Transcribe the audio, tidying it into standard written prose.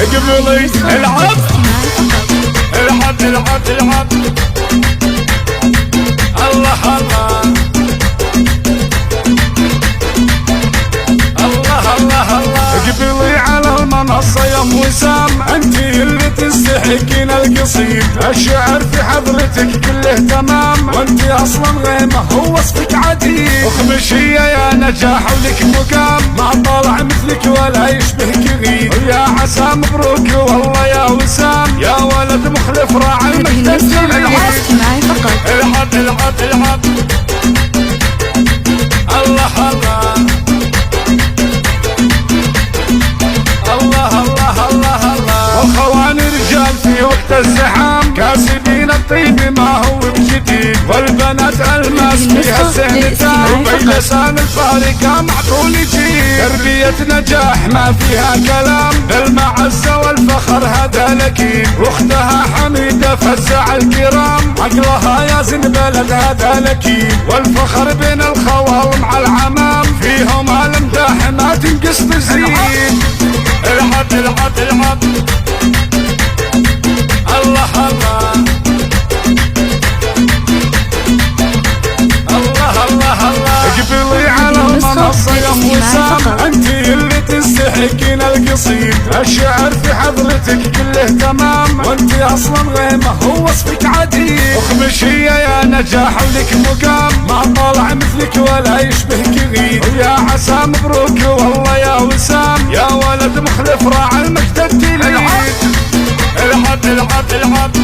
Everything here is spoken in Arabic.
قبلي العب العب العب العب الله الله الله الله الله. قبلي على المنصة يا ام وسام، انتي اللي تستحقين القصيد، الشعر في حضرتك كله تمام، وانتي اصلا غيمة هو وصفك عديد، اخمشية يا نجاح ولك مقام، ما طلع مثلك ولا يشبهك غيد، يا عسى مبروك والله يا وسام، يا ولد مخلف راعي المجد. العب العب العب الله الله الله الله الله الله. والخواني رجال في وقت الزحام، كاسبين الطيب ما هو بجديد، والبنات الماس فيها الزين تام، وبلسان الفارقة معقول يجيب، تربية نجاح ما فيها كلام، للمعزة والفخر هذا الاكيد، واختها حميدة فزع الكرام، عقلها يا زين بلد هذا الاكيد، والفخر بين الخوال مع العمام، فيهم المداح ما تنقص تزيد. العب العب العب الله الله الله الله الله. قبلي على المنصة يا ام وسام، انتي اللي تستحقين القصيد، الشعر في حضرتك كله تمام، وانتي اصلا غيمة هو وصفك عديد، اخمشية يا نجاح ولك مقام، ما طلع مثلك ولا يشبهك غيد، ويا عسى مبروك والله يا وسام، يا ولد مخلف راعي المجد الدليل. العب العب العب